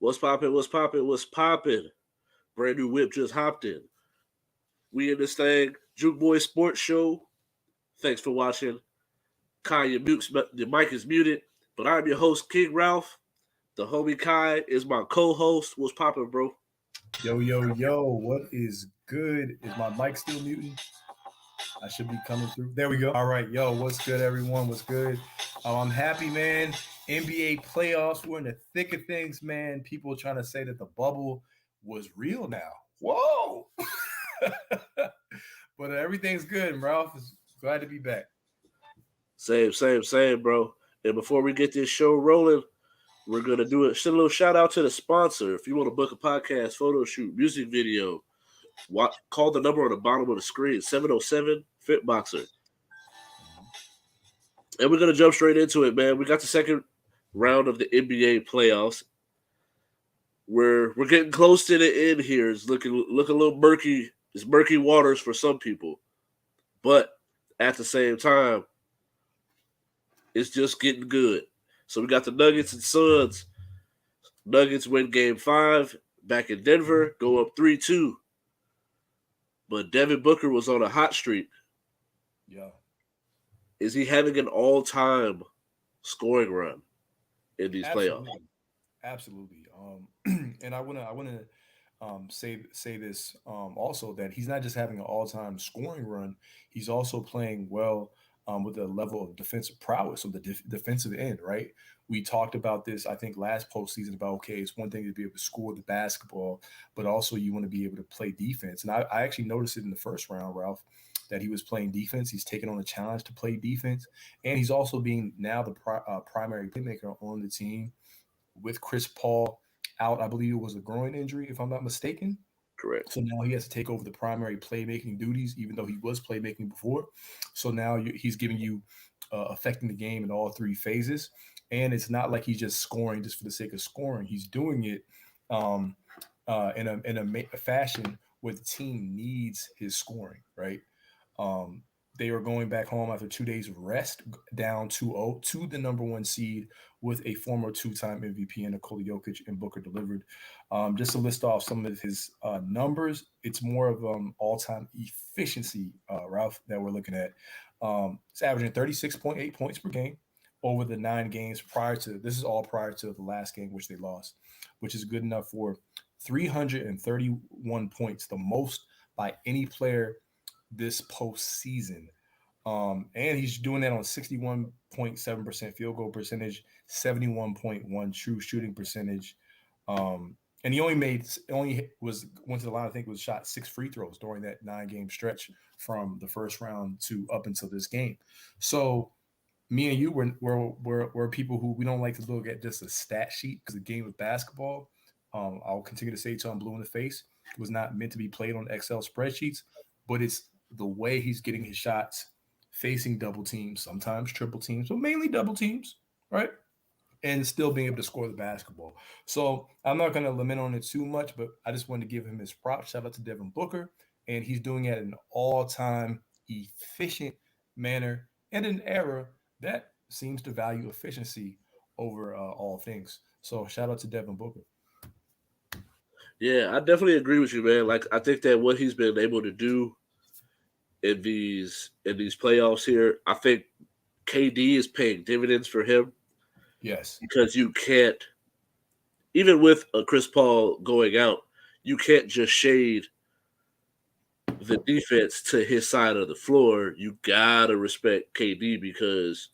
What's poppin'? What's poppin'? What's poppin'? Brand new whip just hopped in. We in this thing, Juke Boy Sports Show. Thanks for watching. Kai, your mic is muted, but I'm your host, King Ralph. The homie Kai is my co-host. What's poppin', bro? Yo, what is good? Is my mic still muting? I should be coming through. There we go. All right, yo, what's good, everyone? What's good? I'm happy, man. NBA playoffs, we're in the thick of things, man. People trying to say that the bubble was real now. Whoa. But everything's good, and Ralph is glad to be back. Same, bro. And before we get this show rolling, we're gonna do a little shout out to the sponsor. If you want to book a podcast, photo shoot, music video, call the number on the bottom of the screen, 707 Fitboxer. And we're gonna jump straight into it, man. We got the second round of the NBA playoffs. We're getting close to the end here. It's looking a little murky. It's murky waters for some people, but at the same time, it's just getting good. So we got the Nuggets and Suns. Nuggets win Game 5 back in Denver, go up 3-2. But Devin Booker was on a hot streak. Yeah. Is he having an all-time scoring run in these playoffs? Absolutely. And I wanna say this also, that he's not just having an all time scoring run. He's also playing well with a level of defensive prowess on the defensive end. Right. We talked about this, I think, last postseason about, okay, it's one thing to be able to score the basketball, but also you want to be able to play defense. And I actually noticed it in the first round, Ralph, that he was playing defense. He's taking on a challenge to play defense, and he's also being now the primary playmaker on the team with Chris Paul out. I believe it was a groin injury, if I'm not mistaken. Correct. So now he has to take over the primary playmaking duties, even though he was playmaking before. So now he's giving you affecting the game in all three phases. And it's not like he's just scoring just for the sake of scoring. He's doing it um, in a fashion where the team needs his scoring, right? Um, they are going back home after 2 days of rest, down 2-0 to the number one seed with a former two-time MVP and Nikola Jokic, and Booker delivered. Just to list off some of his numbers, it's more of all-time efficiency, Ralph, that we're looking at. It's averaging 36.8 points per game over the 9 games prior to this. Is all prior to the last game, which they lost, which is good enough for 331 points, the most by any player this postseason. And he's doing that on 61.7% field goal percentage, 71.1 true shooting percentage. And he went to the line, I think it was shot 6 free throws during that 9 game stretch from the first round to up until this game. So me and you were people who we don't like to look at just a stat sheet, because the game of basketball, I'll continue to say till I'm blue in the face, was not meant to be played on Excel spreadsheets, but it's the way he's getting his shots, facing double teams, sometimes triple teams, but mainly double teams, right? And still being able to score the basketball. So I'm not going to lament on it too much, but I just wanted to give him his props. Shout out to Devin Booker. And he's doing it in an all-time efficient manner and an era that seems to value efficiency over all things. So shout out to Devin Booker. Yeah, I definitely agree with you, man. Like I think that what he's been able to do in these playoffs here, I think KD is paying dividends for him Yes. because you can't, even with a Chris Paul going out, you can't just shade the defense to his side of the floor. You gotta respect KD because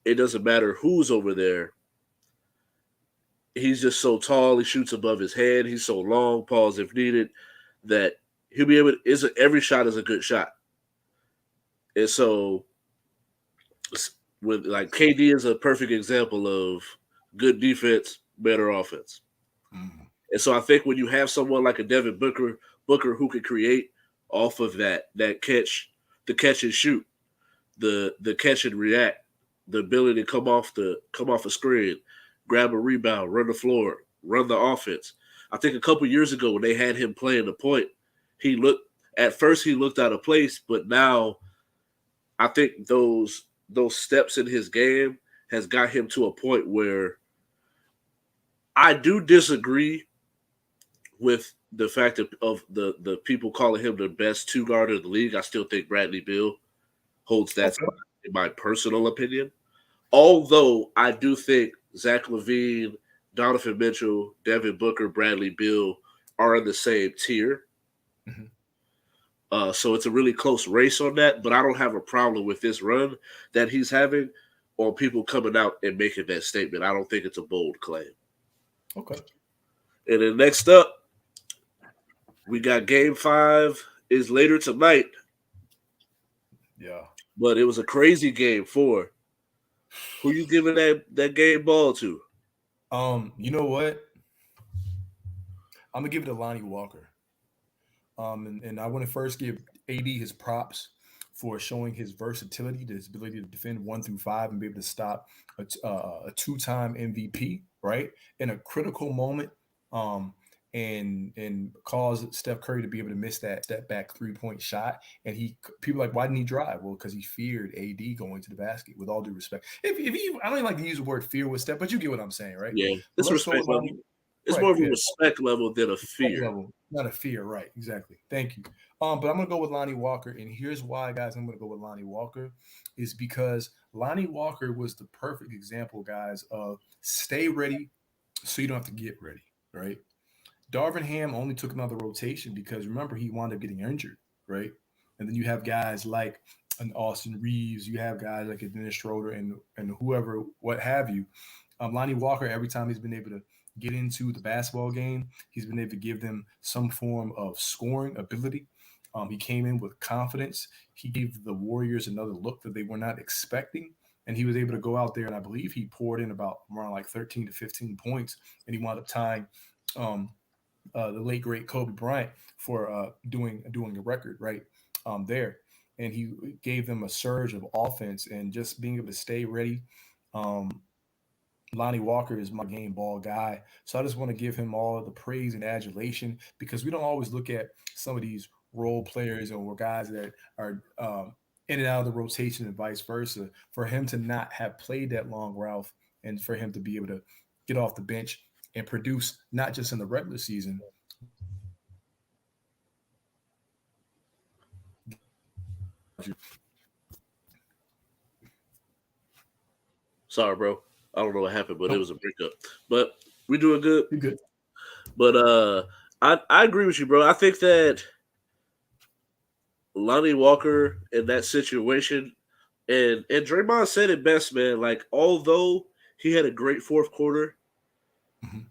it doesn't matter who's over there. He's just so tall. He shoots above his head. He's so long, pause if needed, that he'll be able. Every shot is a good shot, and so with like KD is a perfect example of good defense, better offense. Mm. And so I think when you have someone like a Devin Booker who can create off of that catch, the catch and shoot, the catch and react, the ability to come off a screen, grab a rebound, run the floor, run the offense. I think a couple years ago when they had him playing the point, he looked out of place, but now I think those steps in his game has got him to a point where I do disagree with the fact of the people calling him the best two guard in the league. I still think Bradley Beal holds that Okay. spot, in my personal opinion. Although I do think Zach LaVine, Donovan Mitchell, Devin Booker, Bradley Beal are in the same tier. Mhm. So it's a really close race on that, but I don't have a problem with this run that he's having or people coming out and making that statement. I don't think it's a bold claim. Okay. And then next up, we got game 5 is later tonight, Yeah. but it was a crazy game 4. Who you giving that game ball to? You know what? I'm gonna give it to Lonnie Walker. And I want to first give AD his props for showing his versatility, his ability to defend 1 through 5 and be able to stop a two-time MVP, right, in a critical moment, um, and cause Steph Curry to be able to miss that step back 3-point shot. And people are like, why didn't he drive? Well, because he feared AD going to the basket. With all due respect, if you, I don't even like to use the word fear with Steph, but you get what I'm saying, right? Yeah, So it's a let's go respect with level. Lonnie. It's Right, more of a yeah. respect level than a Respect fear. level, not a fear, right? Exactly. Thank you. But I'm gonna go with Lonnie Walker, and here's why, guys. I'm gonna go with Lonnie Walker, is because Lonnie Walker was the perfect example, guys, of stay ready so you don't have to get ready, right? Darvin Ham only took another rotation because remember he wound up getting injured, right? And then you have guys like an Austin Reeves, you have guys like a Dennis Schroeder and whoever, what have you. Lonnie Walker, every time he's been able to get into the basketball game, he's been able to give them some form of scoring ability. He came in with confidence. He gave the Warriors another look that they were not expecting. And he was able to go out there, and I believe he poured in about around like 13 to 15 points, and he wound up tying um, the late great Kobe Bryant for doing a record right there, and he gave them a surge of offense and just being able to stay ready. Um, Lonnie Walker is my game ball guy, so I just want to give him all the praise and adulation because we don't always look at some of these role players or guys that are in and out of the rotation and vice versa. For him to not have played that long, Ralph, and for him to be able to get off the bench and produce not just in the regular season, Sorry, bro. I don't know what happened, but it nope, was a breakup. But we doing good. you're good. But I agree with you, bro. I think that Lonnie Walker in that situation, and Draymond said it best, man. Like, although he had a great fourth quarter, Mhm.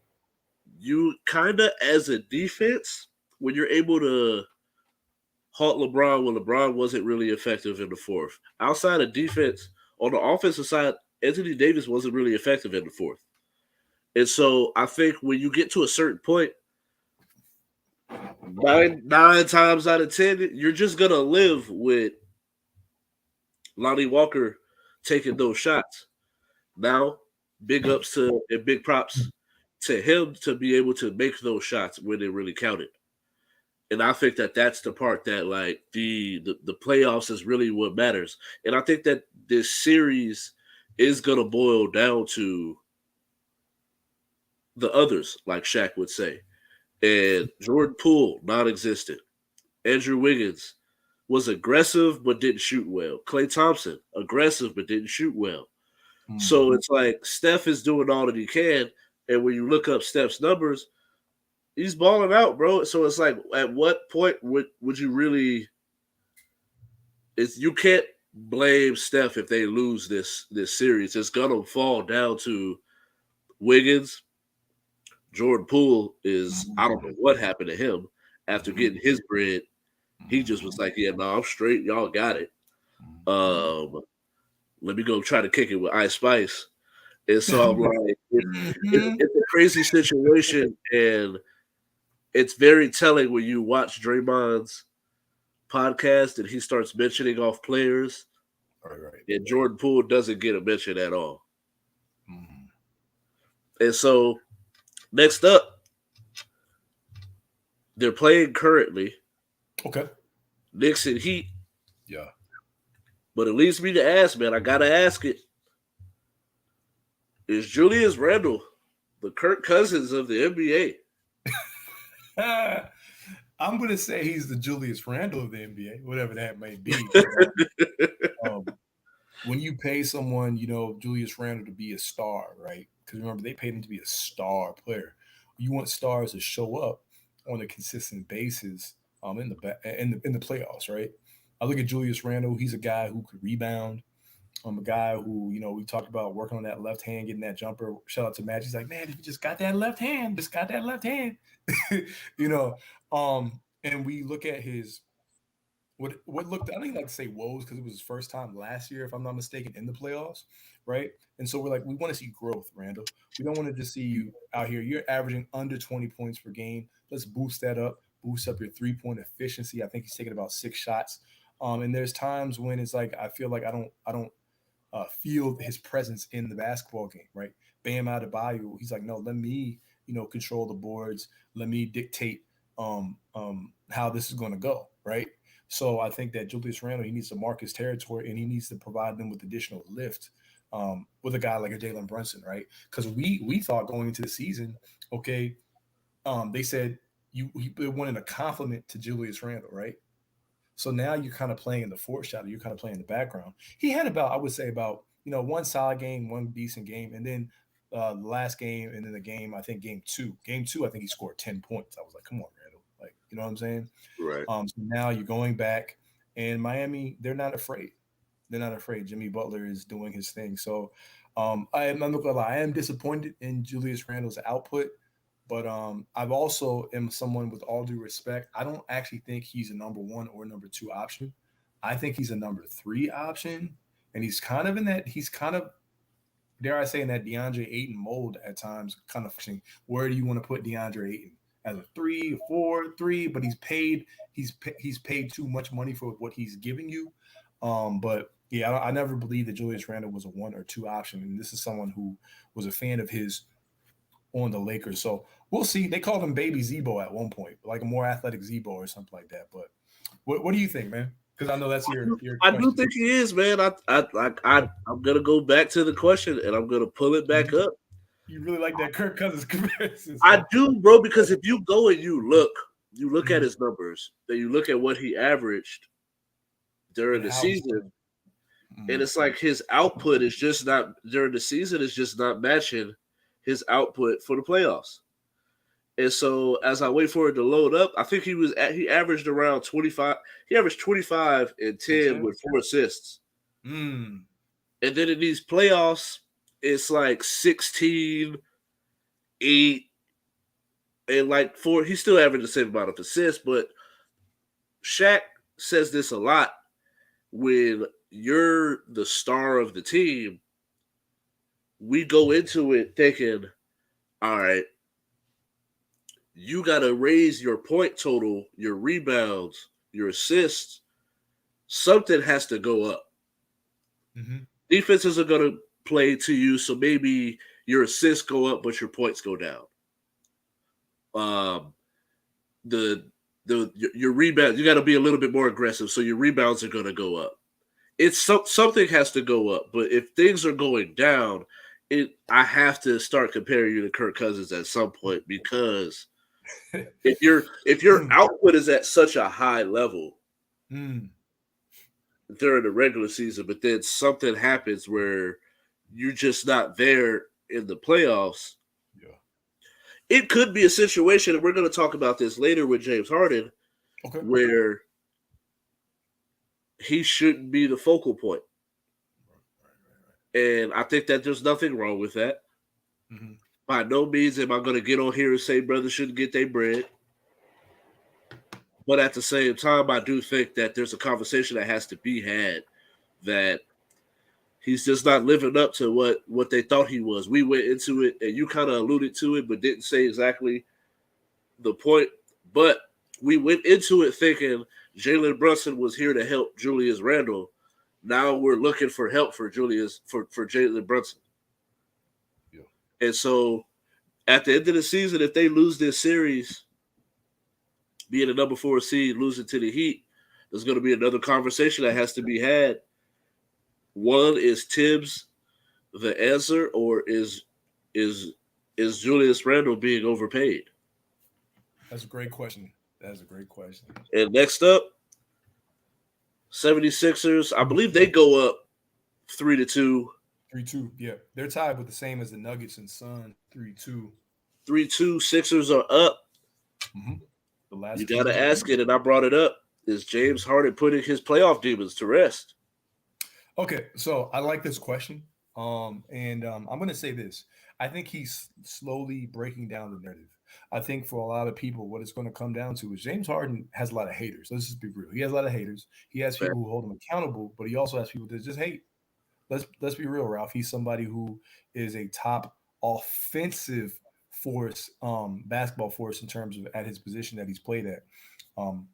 you kind of as a defense, when you're able to halt LeBron when LeBron wasn't really effective in the fourth. Outside of defense, on the offensive side, Anthony Davis wasn't really effective in the fourth. And so I think when you get to a certain point, nine times out of 10, you're just gonna live with Lonnie Walker taking those shots. Now, big ups to and big props to him to be able to make those shots when it really counted. And I think that that's the part that like the playoffs is really what matters. And I think that this series is gonna boil down to the others, like Shaq would say. And Jordan Poole, non-existent. Andrew Wiggins was aggressive but didn't shoot well. Klay Thompson, aggressive but didn't shoot well. So Mhm. it's like Steph is doing all that he can, and when you look up Steph's numbers, he's balling out, bro. So it's like, at what point would you really? It's you can't blame Steph if they lose this series. It's gonna fall down to Wiggins. Jordan Poole is I don't know what happened to him after Mhm. getting his bread. He just was Mhm. like, yeah, no, I'm straight. Y'all got it. Mhm. Um, let me go try to kick it with Ice Spice. And so I'm like, Mhm. it's a crazy situation, and it's very telling when you watch Draymond's podcast and he starts mentioning off players, Right, right. and Jordan Poole doesn't get a mention at all. Mhm. And so next up, they're playing currently Okay. Knicks and Heat, Yeah. but it leads me to ask, man, I gotta ask it: is Julius Randle The Kirk Cousins of the NBA. I'm gonna say he's the Julius Randle of the NBA, whatever that may be. But when you pay someone, Julius Randle to be a star, right? Because remember, they paid him to be a star player. You want stars to show up on a consistent basis in the playoffs, right? I look at Julius Randle. He's a guy who could rebound. I'm a guy who, we talked about working on that left hand, getting that jumper. Shout out to Matt. He's like, man, if you just got that left hand, just got that left hand, you know. And we look at his what looked, I don't even like to say woes because it was his first time last year, if I'm not mistaken, in the playoffs, right? And so we're like, we want to see growth, Randall. We don't want to just see you out here. You're averaging under 20 points per game. Let's boost that up, boost up your 3-point efficiency. I think he's taking about 6 shots. And there's times when it's like I feel like I don't feel his presence in the basketball game, right? Bam Adebayo, he's like, no, let me, control the boards. Let me dictate how this is going to go, right? So I think that Julius Randle, he needs to mark his territory and he needs to provide them with additional lift with a guy like a Jalen Brunson, right? Because we thought going into the season, okay, they said they wanted a compliment to Julius Randle, right? So now you're kind of playing in the foreshadow. You're kind of playing in the background. He had about, I would say, about one solid game, one decent game, and then the last game, and then the game. I think game two. Game two, I think he scored 10 points. I was like, come on, Randall. Like, you know what I'm saying? Right. So now you're going back, and Miami, they're not afraid. They're not afraid. Jimmy Butler is doing his thing. So I'm not gonna lie. I am disappointed in Julius Randle's output. But I've also am someone with all due respect. I don't actually think he's a number one or number two option. I think he's a number three option, and he's kind of in that. He's kind of, dare I say, in that DeAndre Ayton mold at times. Kind of functioning. Where do you want to put DeAndre Ayton? As a 3, 4, 3? But he's paid. He's paid too much money for what he's giving you. But yeah, I never believed that Julius Randle was a 1 or 2 option, and this is someone who was a fan of his on the Lakers. So we'll see. They called him Baby Zebo at one point, like a more athletic Zebo or something like that. But what do you think, man? Because I know that's your I do question. think he is, man. I'm gonna go back to the question and I'm gonna pull it back Mhm. up. You really like that Kirk Cousins comparison, I so do, bro, because if you go and you look at mhm. his numbers, then you look at what he averaged during And the how he's season, playing. and Mhm. it's like his output is just not during the season is just not matching his output for the playoffs. And so as I wait for it to load up, I think he averaged around 25. He averaged 25 and And 10 10? with 4 assists. Mm. And then in these playoffs, it's like 16, 8, and like 4. He still averaged the same amount of assists, but Shaq says this a lot. When you're the star of the team, we go into it thinking, all right, you got to raise your point total, your rebounds, your assists. Something has to go up. Hmm. Defenses are going to play to you, so maybe your assists go up, but your points go down. Um, the your rebound, you got to be a little bit more aggressive, so your rebounds are going to go up. Something has to go up, but if things are going down, I have to start comparing you to Kirk Cousins at some point because if your output is at such a high level Mm. during the regular season, but then something happens where you're just not there in the playoffs, Yeah. it could be a situation, and we're going to talk about this later with James Harden, Okay. where he shouldn't be the focal point. And I think that there's nothing wrong with that. Hmm. By no means am I going to get on here and say brothers shouldn't get their bread. But at the same time, I do think that there's a conversation that has to be had that he's just not living up to what they thought he was. We went into it, and you kind of alluded to it, but didn't say exactly the point. But we went into it thinking Jalen Brunson was here to help Julius Randle. Now we're looking for help for Jalen Brunson. Yeah. And so at the end of the season, if they lose this series, being a number 4 seed, losing to the Heat, there's going to be another conversation that has to be had. One, is Tibbs the answer, or is is Julius Randle being overpaid? That's a great question. That's a great question. And next up, 76ers. I believe they go up 3-2. 3-2. Yeah. They're tied with the same as the Nuggets and Suns. 3-2. 3-2. Sixers are up. Mm-hmm. The You last got two to games. ask it, and I brought it up. Is James Harden putting his playoff demons to rest? Okay, so I like this question. I'm going to say this. I think he's slowly breaking down the narrative. I think for a lot of people, what it's going to come down to is James Harden has a lot of haters. Let's just be real. He has a lot of haters. He has people who hold him accountable, but he also has people that just hate. Let's be real, Ralph. He's somebody who is a top offensive force, basketball force in terms of at his position that he's played at. Um,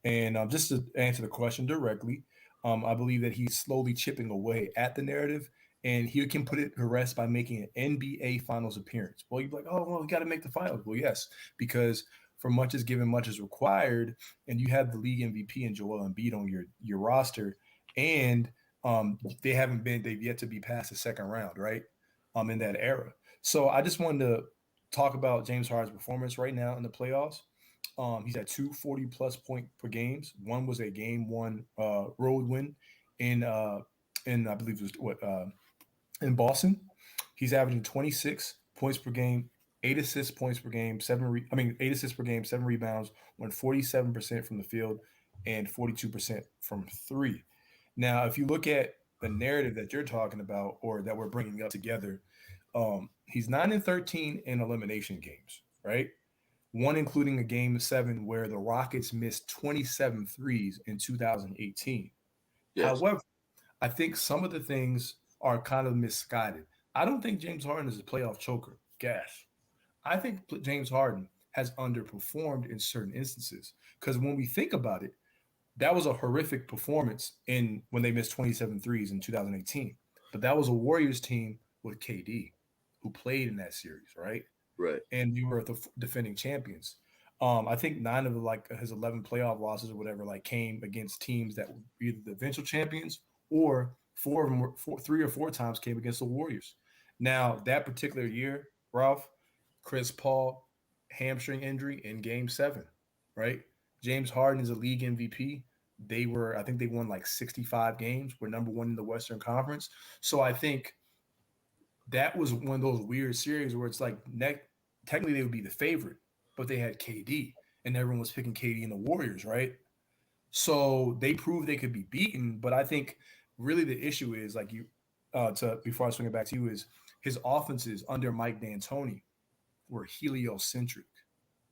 and just to answer the question directly, I believe that he's slowly chipping away at the narrative, and he can put it to rest by making an NBA Finals appearance. Well, you're like, oh, well, we got to make the finals. Well, yes, because for much is given, much is required, and you have the league MVP and Joel Embiid on your roster, and they've yet to be past the second round, right? In that era. So I just wanted to talk about James Harden's performance right now in the playoffs. He's at 240 plus point per games. One was a game one road win in I believe it was in Boston. He's averaging 26 points per game, 8 assists points per game, 8 assists per game, 7 rebounds, went 47% from the field and 42% from three. Now, if you look at the narrative that you're talking about or that we're bringing up together, he's 9-13 in elimination games, right? One including a game seven where the Rockets missed 27 threes in 2018. Yes. However, I think some of the things are kind of misguided. I don't think James Harden is a playoff choker. Gas. I think James Harden has underperformed in certain instances because when we think about it, that was a horrific performance in when they missed 27 threes in 2018. But that was a Warriors team with KD who played in that series, right? Right. And you were the defending champions. I think nine of his 11 playoff losses or whatever came against teams that were either the eventual champions or four of them three or four times came against the Warriors. Now that particular year, Ralph, Chris Paul hamstring injury in Game 7, right? James Harden is a league MVP. I think they won like 65 games. We're number one in the Western Conference. So I think that was one of those weird series where it's like technically they would be the favorite, but they had KD and everyone was picking KD and the Warriors, right? So they proved they could be beaten. But I think really the issue is like you to before I swing it back to you is his offenses under Mike D'Antoni were heliocentric.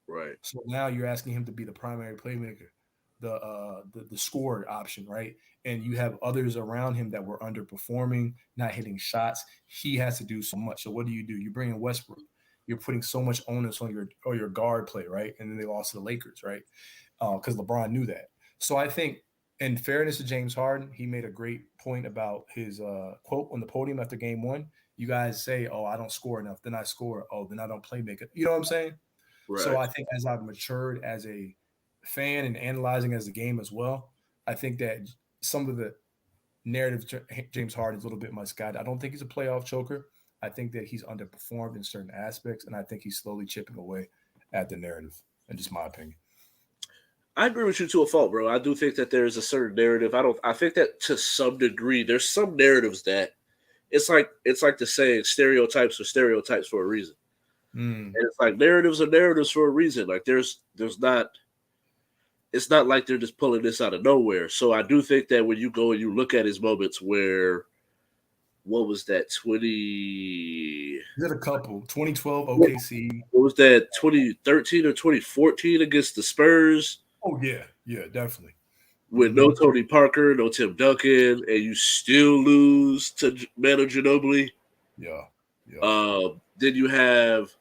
Right. So now you're asking him to be the primary playmaker, the scorer option, right? And you have others around him that were underperforming, not hitting shots. He has to do so much. So what do? You bring in Westbrook. You're putting so much onus on your guard play, right? And then they lost to the Lakers, right? Because LeBron knew that. So I think, in fairness to James Harden, he made a great point about his quote on the podium after Game One. You guys say, "Oh, I don't score enough." Then I score. Oh, then I don't play make it. You know what I'm saying? So Right. I think as I've matured as a fan and analyzing as a game as well, I think that some of the narrative James Harden is a little bit misguided. I don't think he's a playoff choker. I think that he's underperformed in certain aspects, and I think he's slowly chipping away at the narrative. In just my opinion. I agree with you to a fault, bro. I do think that there is a certain narrative. I don't. I think that to some degree, there's some narratives that it's like the saying stereotypes are stereotypes for a reason. Mm, And it's like narratives are narratives for a reason. Like there's not it's not like they're just pulling this out of nowhere. So I do think that when you go and you look at his moments where what was that 20 did a couple 2012 OKC. what was that 2013 or 2014 against the Spurs Oh yeah, yeah, definitely. with Hmm. no Tony Parker, no Tim Duncan, and you still lose to Manu Ginobili. Yeah, yeah. Then you have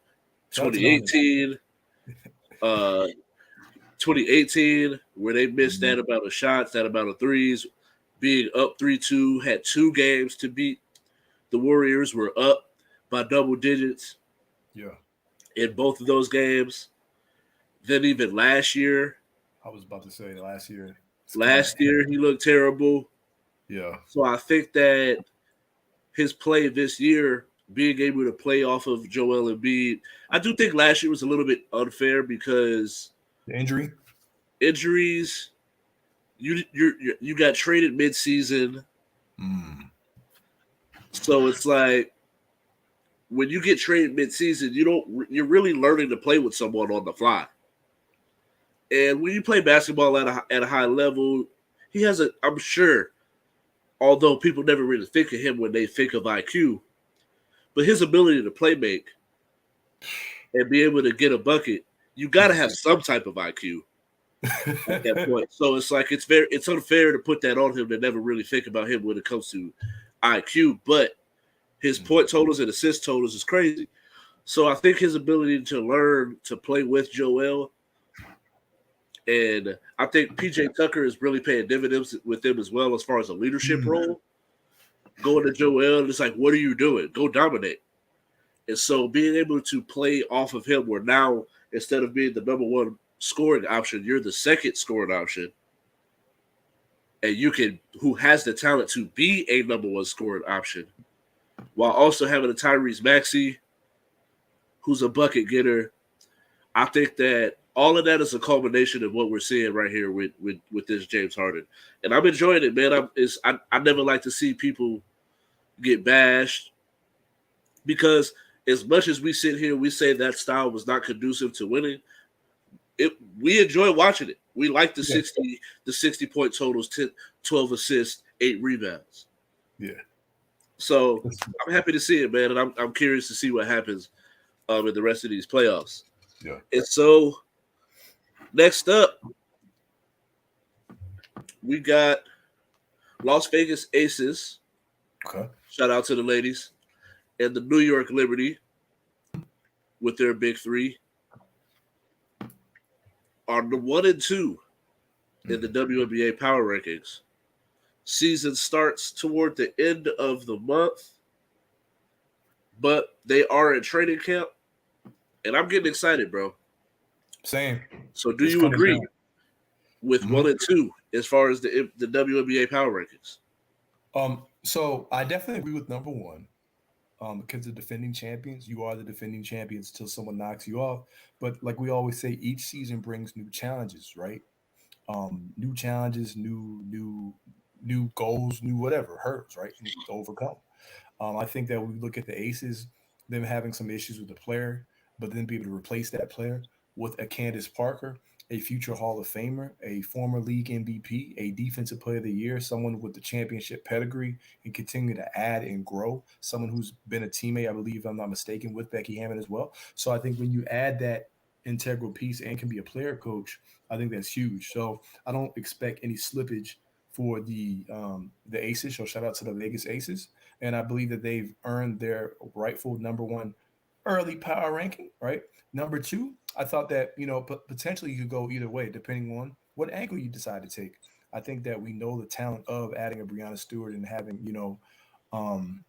Shout out to Nanu. 2018, uh, 2018, where they missed Mhm. that amount of shots, that amount of threes, being up 3-2, had 2 games to beat. The Warriors were up by double digits Yeah, in both of those games. Then even I was about to say last year. It's kind of last year he looked terrible. yeah. So I think that his play this year, being able to play off of Joel Embiid. I do think last year was a little bit unfair because The injury. injuries. You got traded mid-season, Mm. so it's like when you get traded mid-season, you're really learning to play with someone on the fly. And when you play basketball at a high level, he has a. I'm sure, although people never really think of him when they think of IQ, but his ability to play make and be able to get a bucket, you got He's to a have freak. some type of IQ at that point. So it's like it's unfair to put that on him to never really think about him when it comes to IQ. But his Mhm. point totals and assist totals is crazy. So I think his ability to learn to play with Joel, and I think PJ Tucker is really paying dividends with him as well as far as a leadership Mm. role. Going to Joel, and it's like, what are you doing? Go dominate. And so being able to play off of him, where now instead of being the number one scoring option, you're the second scoring option, and you can who has the talent to be a number one scoring option, while also having a Tyrese Maxey who's a bucket getter. I think that all of that is a culmination of what we're seeing right here with this James Harden, and I'm enjoying it, man. I never like to see people get bashed because as much as we sit here, we say that style was not conducive to winning. It we enjoy watching it. We like Yeah. the 60 point totals, 10, 12 assists, 8 rebounds. Yeah. So That's- I'm happy to see it, man, and I'm curious to see what happens in the rest of these playoffs. Yeah. And so next up, we got Las Vegas Aces. Okay. Shout out to the ladies and the New York Liberty with their big three are the 1 and 2 in the Mhm. WNBA power rankings. Season starts toward the end of the month, but they are in training camp, and I'm getting excited, bro. Same. So, do It's you coming agree down. with Mhm. 1 and 2 as far as the WNBA power rankings? So I definitely agree with number one. Because the defending champions, you are the defending champions until someone knocks you off. But like we always say, each season brings new challenges, right? New challenges, new goals, new whatever hurdles, right? To overcome. I think that we look at the Aces, them having some issues with the player, but then be able to replace that player with a Candace Parker, a future Hall of Famer, a former league MVP, a defensive player of the year, someone with the championship pedigree and continue to add and grow, someone who's been a teammate, I believe, if I'm not mistaken, with Becky Hammond as well. So I think when you add that integral piece and can be a player coach, I think that's huge. So I don't expect any slippage for the Aces. So shout out to the Vegas Aces, and I believe that they've earned their rightful number one early power ranking. Right, number two, I thought that potentially you could go either way depending on what angle you decide to take. I think that we know the talent of adding a Brianna Stewart and having um,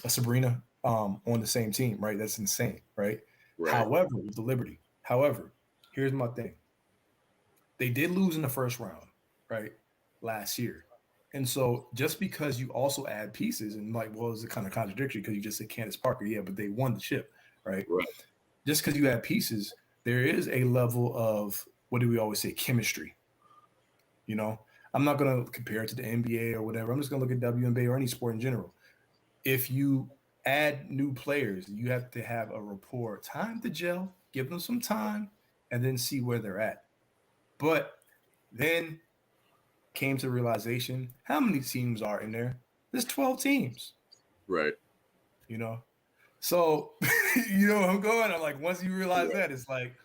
a Sabrina on the same team. Right, that's insane. Right. Right, However, with the Liberty, however, here's my thing: they did lose in the first round, right, last year. And so just because you also add pieces and like, well, it's a kind of contradictory because you just said Candace Parker, yeah, but they won the ship, right? right, Just because you add pieces, there is a level of what do we always say, chemistry. You know, I'm not gonna compare it to the NBA or whatever. I'm just gonna look at WNBA or any sport in general. If you add new players, you have to have a rapport, time to gel, give them some time, and then see where they're at. But then came to the realization how many teams are in there? There's 12 teams, right, you know? So, you know where I'm going? I'm like, once you realize right, that, it's like,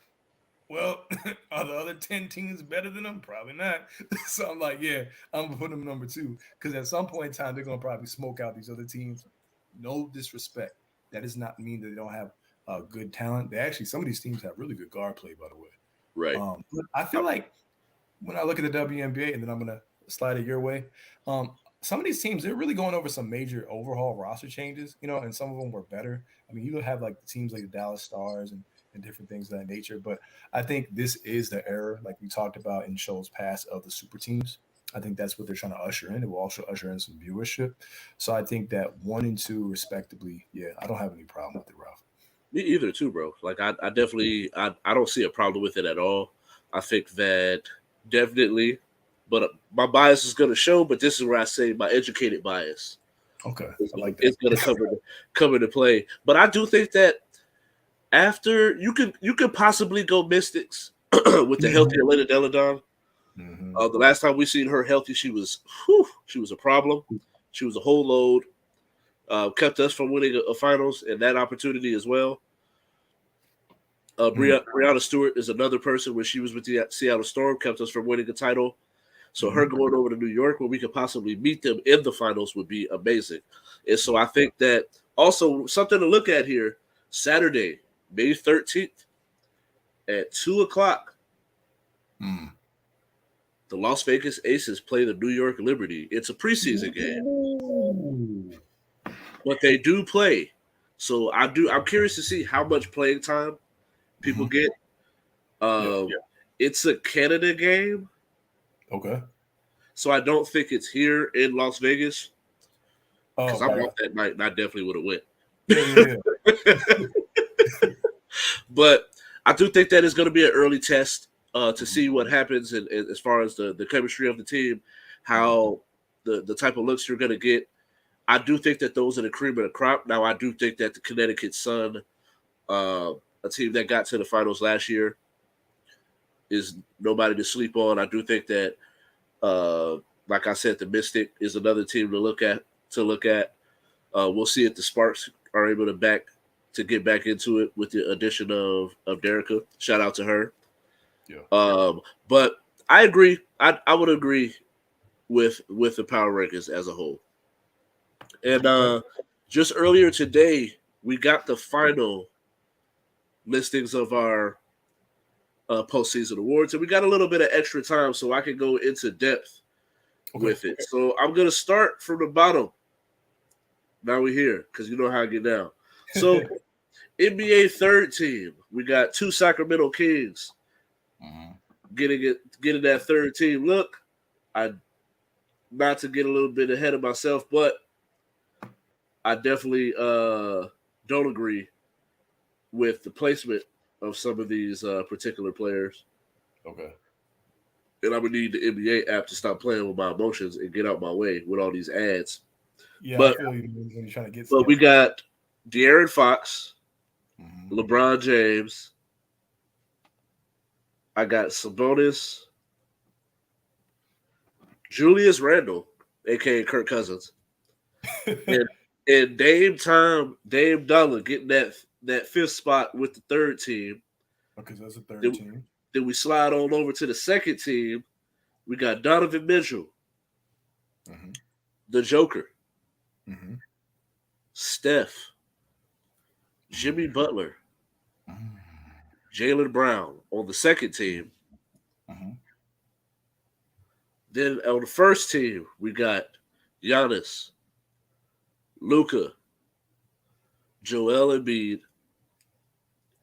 well, are the other 10 teams better than them? Probably not. So I'm like, yeah, I'm gonna put them number two. Because at some point in time, they're gonna probably smoke out these other teams. No disrespect. That does not mean that they don't have good talent. They actually, some of these teams have really good guard play, by the way. right. But I feel like when I look at the WNBA, and then I'm gonna slide it your way. Some of these teams they're really going over some major overhaul roster changes, and some of them were better. I mean, you have like the teams like the Dallas Stars and different things of that nature. But I think this is the era, like we talked about in shows past, of the super teams. I think that's what they're trying to usher in. It will also usher in some viewership. So I think that 1 and 2, respectively, yeah, I don't have any problem with it, Ralph. Me either, too, bro. Like I definitely, I don't see a problem with it at all. I think that definitely, but my bias is gonna show. But this is where I say my educated bias Okay, is I like that. gonna come into play. But I do think that after you could possibly go Mystics with the healthy Mhm. Elena Deladon. Mhm. The last time we seen her healthy, she was a problem. She was a whole load. Kept us from winning a finals and that opportunity as well. Mm. Brianna Stewart is another person when she was with the Seattle Storm, kept us from winning a title. So her Mhm. going over to New York where we could possibly meet them in the finals would be amazing. And so I think that also something to look at here, Saturday, May 13th at 2 o'clock, Mm. the Las Vegas Aces play the New York Liberty. It's a preseason game, Ooh. but they do play. So I'm curious to see how much playing time people Mhm. get. Yeah. Um, it's a Canada game, Okay. so I don't think it's here in Las Vegas Oh, because I'm okay. off that night and I definitely would have went. Yeah, yeah, But I do think that is going to be an early test to yeah. see what happens and as far as the chemistry of the team, Mhm. how the type of looks you're going to get. I do think that those are the cream of the crop. Now, I do think that the Connecticut Sun, a team that got to the finals last year, is nobody to sleep on. I do think that, like I said, the Mystic is another team to look at. To look at, we'll see if the Sparks are able to get back into it with the addition of Derica. Shout out to her. Yeah. But I agree. I would agree with the power rankings as a whole. And Okay. just earlier today, we got the final listings of our postseason awards, and we got a little bit of extra time, so I can go into depth Okay. with it. So I'm gonna start from the bottom. Now we're here because you know how I get down. So NBA third team, we got two Sacramento Kings Mhm. getting that third team look. I not to get a little bit ahead of myself, but I definitely don't agree with the placement of some of these particular players. Okay. And I'm gonna need the NBA app to stop playing with my emotions and get out my way with all these ads. Yeah, I But feel you when you're trying to get we stuff. got De'Aaron Fox, Mhm. LeBron James. I got Sabonis, Julius Randle, aka Kirk Cousins, and Dame Dollar getting that fifth spot with the third team. Okay, so that's a third Then, team. then we slide on over to the second team. We got Donovan Mitchell, Mhm. the Joker, Mhm. Steph, Jimmy Mhm. Butler, Mhm. Jalen Brown on the second team. Mhm. Then on the first team, we got Giannis, Luca, Joel Embiid,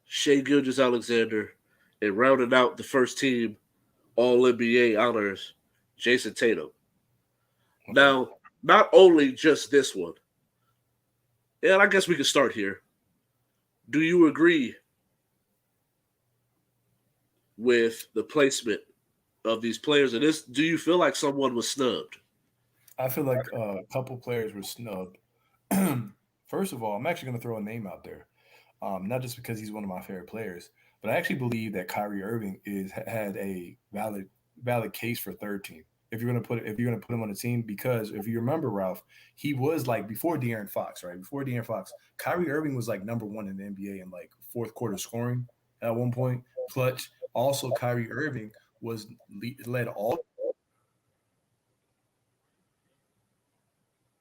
Shea Gilgis Alexander, and rounding out the first team All NBA honors, Jason Tatum. Okay. Now, not only just this one, and I guess we can start here. Do you agree with the placement of these players? And this, do you feel like someone was snubbed? I feel like a couple players were snubbed. First of all, I'm actually going to throw a name out there, not just because he's one of my favorite players, but I actually believe that Kyrie Irving is had a valid case for third team. If you're gonna put him on the team, because if you remember, Ralph, he was like before De'Aaron Fox, right? Before De'Aaron Fox, Kyrie Irving was like number one in the NBA in like fourth quarter scoring at one point. Clutch. Also, Kyrie Irving was led all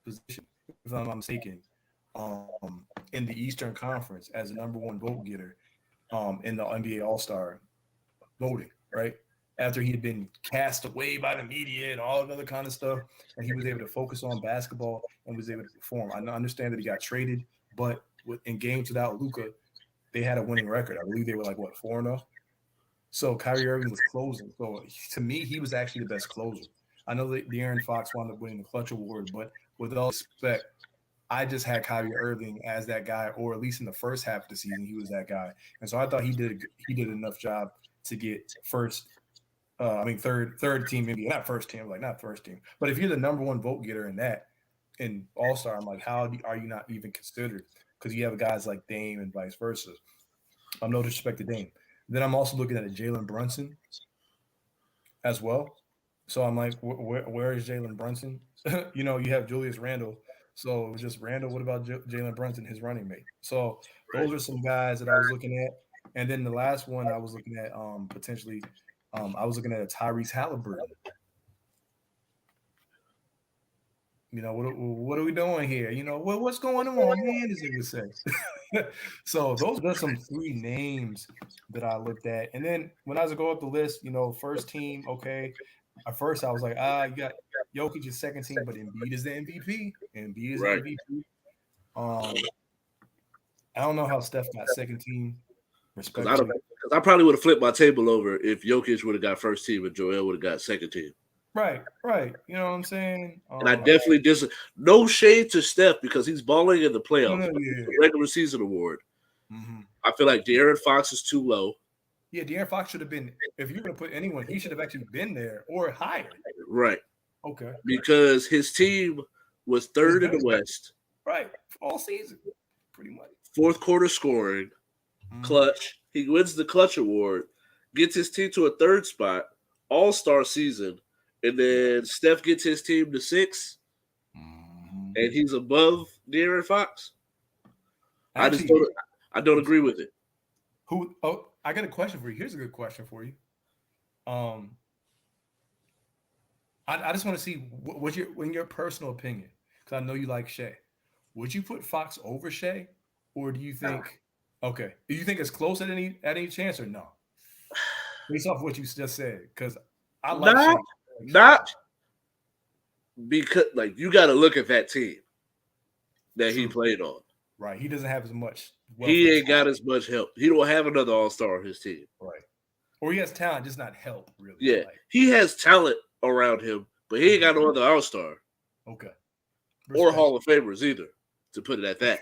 position, if I'm not mistaken, in the Eastern Conference as the number one vote getter in the NBA All Star voting, right? After he had been cast away by the media and all that other kind of stuff, and he was able to focus on basketball and was able to perform. I understand that he got traded, but in games without Luca, they had a winning record. I believe they were like what 4-0. So Kyrie Irving was closing. So to me, he was actually the best closer. I know that De'Aaron Fox wound up winning the Clutch Award, but with all respect, I just had Kyrie Irving as that guy, or at least in the first half of the season, he was that guy, and so I thought he did enough job to get first. Third team NBA, not first team, like not first team. But if you're the number one vote getter in that in All Star, I'm like, are you not even considered? Because you have guys like Dame and vice versa. I'm no disrespect to Dame. Then I'm also looking at a Jalen Brunson as well. So I'm like, where is Jalen Brunson? You have Julius Randle. So it was just Randle. What about Jalen Brunson, his running mate? So Right. those are some guys that I was looking at. And then the last one I was looking at potentially, I was looking at a Tyrese Halliburton. What are we doing here? What's going on, man? As they would say. So those are some three names that I looked at. And then when I was going up the list, first team, okay. At first I was like, you got Jokic is second team, but Embiid is the MVP. Embiid is the Right. MVP. I don't know how Steph got second team, Because I don't. respectfully. Because I probably would have flipped my table over if Jokic would have got first team and Joel would have got second team. Right, right. You know what I'm saying? And I definitely no shade to Steph because he's balling in the playoffs. No, But yeah. the regular season award, Mm-hmm. I feel like De'Aaron Fox is too low. Yeah, De'Aaron Fox should have been. If you're going to put anyone, he should have actually been there or higher. Right. Okay. Because his team was third in the West. Right. All season, pretty much. Fourth quarter scoring, clutch. He wins the clutch award, gets his team to a third spot, all-star season, and then Steph gets his team to 6, and he's above De'Aaron Fox. Actually, I don't agree with it. I got a question for you. Here's a good question for you. I just want to see in your personal opinion, because I know you like Shea. Would you put Fox over Shea, or do you think? Okay, do you think it's close at any chance or no? Based off what you just said, because I like Shea. Not because you got to look at that team that he played on. Right, he doesn't have as much. He ain't got as much help. He don't have another all-star on his team. Right, or he has talent, just not help. Really, yeah, he has talent around him, but he ain't got no other all-star. Okay, or Hall of Famers either, to put it at that.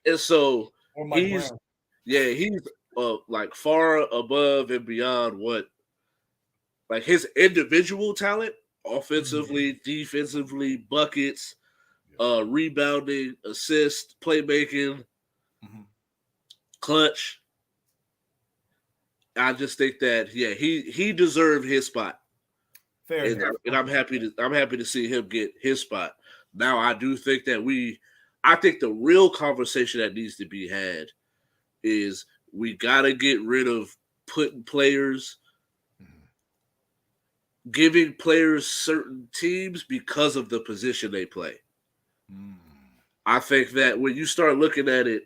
And so he's far above and beyond what his individual talent, offensively, defensively, buckets, rebounding, assist, playmaking, clutch. I just think that he deserved his spot. Fair enough. And I'm happy to see him get his spot. Now I do think that I think the real conversation that needs to be had is we gotta get rid of putting players, giving players certain teams because of the position they play. I think that when you start looking at it,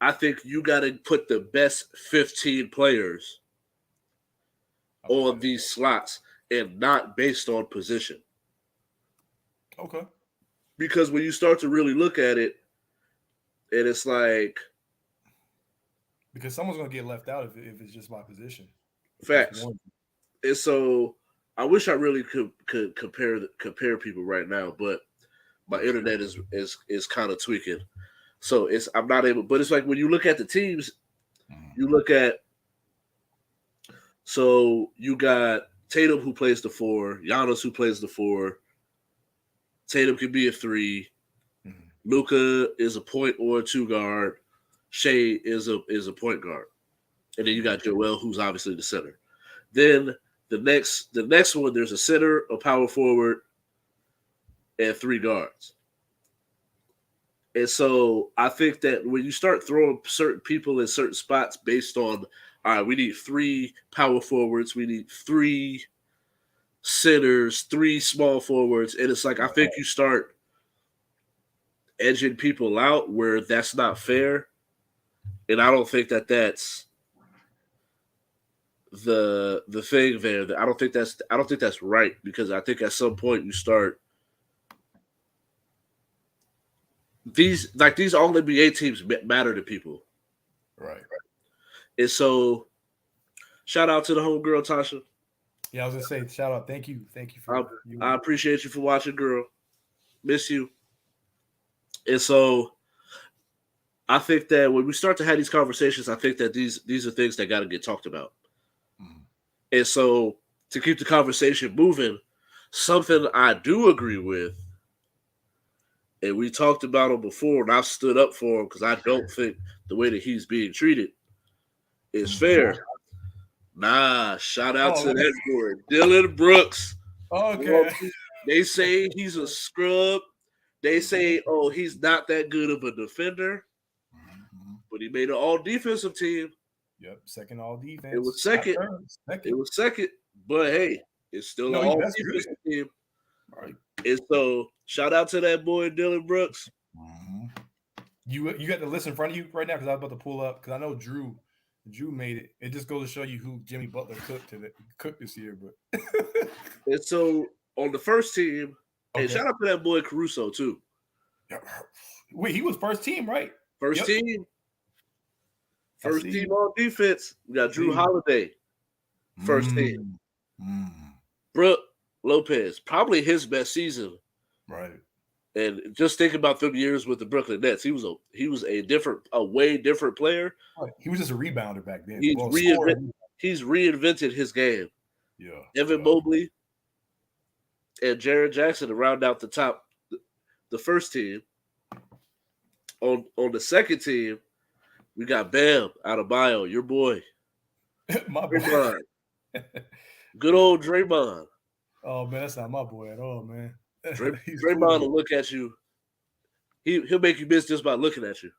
I think you got to put the best 15 players on these slots and not based on position. Okay. Because when you start to really look at it, and it's like... Because someone's going to get left out if it's just my position. Facts. And so I wish I really could compare people right now, but my internet is kind of tweaking. So I'm not able, but it's like when you look at the teams, you look at, so you got Tatum who plays the 4, Giannis who plays the 4. Tatum can be a 3. Luka is a point or a 2 guard. Shea is a point guard. And then you got Joel, who's obviously the center. Then the next one, there's a center, a power forward, and 3 guards. And so I think that when you start throwing certain people in certain spots based on, all right, we need 3 power forwards, we need 3 centers, 3 small forwards, and it's like I think you start edging people out where that's not fair, and I don't think that's the thing there. I don't think that's right, because I think at some point you start these all NBA teams matter to people, right? And so, shout out to the homegirl Tasha. Yeah, I was gonna say shout out. Thank you I, for you. I appreciate you for watching, girl. Miss you. And so I think that when we start to have these conversations, I think that these are things that got to get talked about. Mhm. And so to keep the conversation moving, something I do agree with, and we talked about him before, and I've stood up for him because I don't think the way that he's being treated is fair. Nah, shout out Oh, to that boy, Dylan Brooks. okay. They say he's a scrub. They say, oh, he's not that good of a defender, Mhm. but he made an all defensive team. Yep, second all It was defense. Not second. third, It second. was second. But hey, it's still No, an all that's good. defensive team. Right. And so shout out to that boy Dylan Brooks. Mhm. You got the list in front of you right now because I was about to pull up because I know Drew made it. It just goes to show you who Jimmy Butler cooked this year. But And so on the first team, and okay, shout out to that boy Caruso too. wait, he was first team, right? First Yep, team, I first team see. on defense. We got Drew See, Holiday, first team. mm, mm, Brooke Lopez, probably his best season. right. And just think about them years with the Brooklyn Nets. He was a way different player. Right. He was just a rebounder back then. He's Well, reinvent, scorer. he's reinvented his game. Yeah, Evan yeah. Mobley and Jared Jackson to round out the first team. On the second team, we got Bam Adebayo, your boy. My boy. Draymond. Good Yeah. old Draymond. Oh man, that's not my boy at all, man. He's Draymond cool. will look at you. He'll make you miss just by looking at you.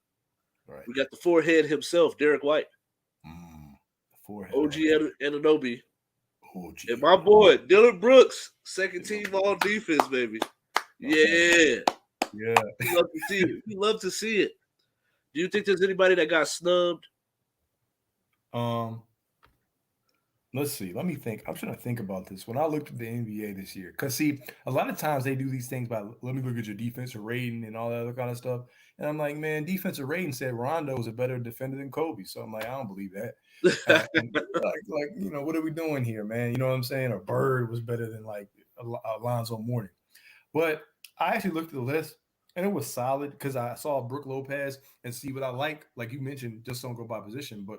Right. We got the forehead himself, Derek White, The forehead OG right there. Anunoby, Oh, gee. and my boy Dylan Brooks, second team all defense, baby. Yeah, Yeah. we love to see it. We love to see it. Do you think there's anybody that got snubbed? Um, let's see. Let me think. I'm trying to think about this. When I looked at the NBA this year, because see, a lot of times they do these things by let me look at your defensive rating and all that other kind of stuff. And I'm like, man, defensive rating said Rondo was a better defender than Kobe. So I'm like, I don't believe that. And what are we doing here, man? You know what I'm saying? Or Bird was better than like Alonzo Mourning. But I actually looked at the list and it was solid because I saw Brooke Lopez and see what I like you mentioned, just don't go by position. But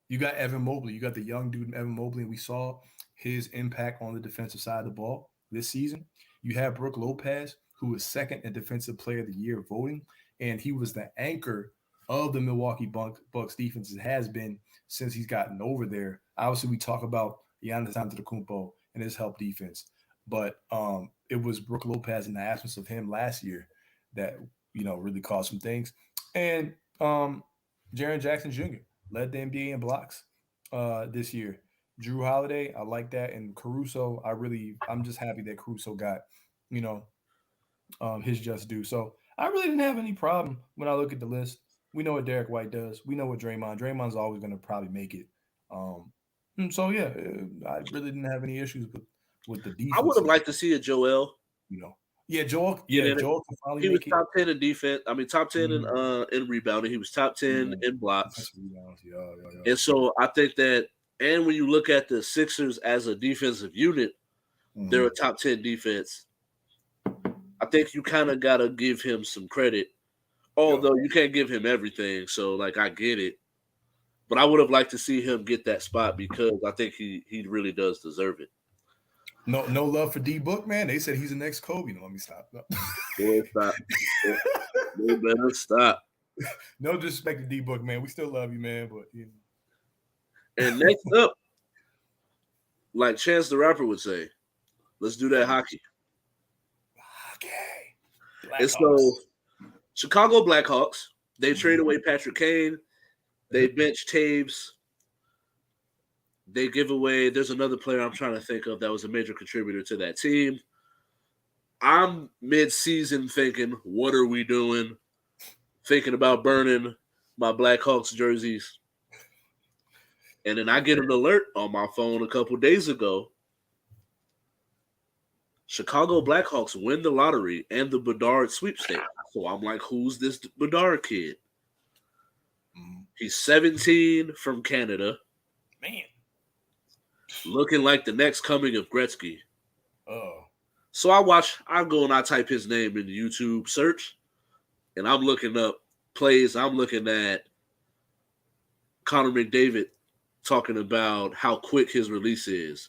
you got Evan Mobley, you got the young dude Evan Mobley, and we saw his impact on the defensive side of the ball this season. You have Brooke Lopez, who was second in Defensive Player of the Year voting, and he was the anchor of the Milwaukee Bucks defense. It has been since he's gotten over there. Obviously, we talk about Giannis Antetokounmpo and his help defense, but it was Brooke Lopez in the absence of him last year that really caused some things, and Jaren Jackson Jr. led the NBA in blocks this year. Drew Holiday, I like that, and Caruso, I'm just happy that Caruso got, you know, his just due. So I really didn't have any problem when I look at the list. We know what Derek White does. We know what Draymond's always going to probably make it. So yeah, I really didn't have any issues with the I would have defensive. liked to see a Joel You know, yeah, Joel. get Yeah, in it. Joel can finally He was make it. top 10 in defense. I mean, top 10 Mhm. in rebounding. He was top 10 Yeah, in blocks. defensive rebounds. Yeah, yeah, yeah. And so I think that, and when you look at the Sixers as a defensive unit, they're a Mhm. top 10 defense. I think you kind of got to give him some credit, Yep. although you can't give him everything. So, like, I get it. But I would have liked to see him get that spot because I think he really does deserve it. No love for D Book, man. They said he's the next Kobe. No, let me stop. No, Boy, stop. Boy, better stop. no disrespect to D Book, man. We still love you, man. But And next up, like Chance the Rapper would say, let's do that hockey. okay. And Blackhawks. so Chicago Blackhawks, they trade Mhm. away Patrick Kane. They bench Taves. They give away. There's another player I'm trying to think of that was a major contributor to that team. I'm mid-season thinking, what are we doing? Thinking about burning my Blackhawks jerseys. And then I get an alert on my phone a couple days ago. Chicago Blackhawks win the lottery and the Bedard sweepstakes. So I'm like, who's this Bedard kid? Mhm. He's 17 from Canada. Man. looking like the next coming of Gretzky. Oh, So I go and I type his name in the YouTube search, and I'm looking up plays. I'm looking at Connor McDavid talking about how quick his release is.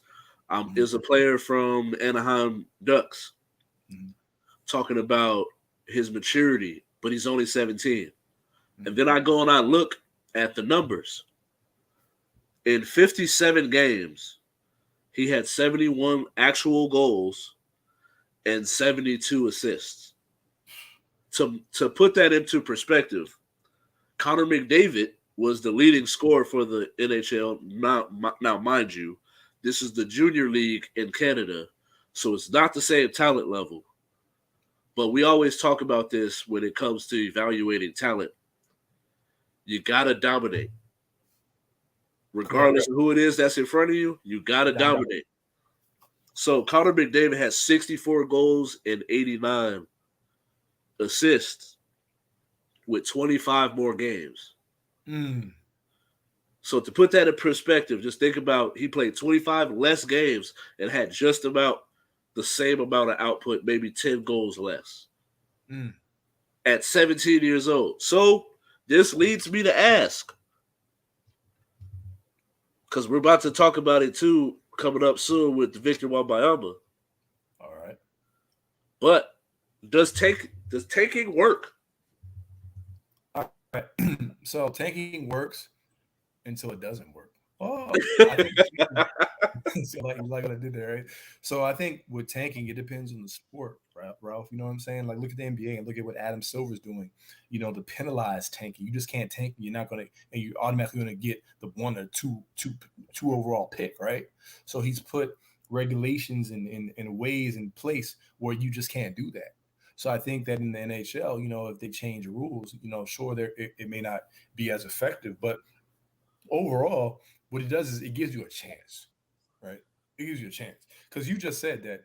mhm, Is a player from Anaheim Ducks mhm, talking about his maturity, but he's only 17. And mhm, then I go and I look at the numbers. In 57 games, he had 71 actual goals and 72 assists. To put that into perspective, Connor McDavid was the leading scorer for the NHL. Now, mind you, this is the junior league in Canada, so it's not the same talent level. But we always talk about this when it comes to evaluating talent. You gotta dominate, correct. regardless of who it is that's in front of you. You gotta Without doubt. dominate. So Connor McDavid has 64 goals and 89 assists with 25 more games. Mm, So to put that in perspective, just think about he played 25 less games and had just about the same amount of output, maybe 10 goals less mm. at 17 years old. So this leads me to ask, because we're about to talk about it too, coming up soon with Victor Wembanyama. All right. But does taking work? All right. So tanking works until it doesn't work. Oh, I think so like what I did there, right? So I think with tanking, it depends on the sport, Ralph. You know what I'm saying? Like look at the NBA and look at what Adam Silver's doing. You know, to penalize tanking. You just can't tank. You're not gonna, and you're automatically gonna get the one or two overall pick, right? So he's put regulations and ways in place where you just can't do that. So I think that in the NHL, you know, if they change rules, you know, sure, it may not be as effective, but overall, what it does is it gives you a chance, right? It gives you a chance because you just said that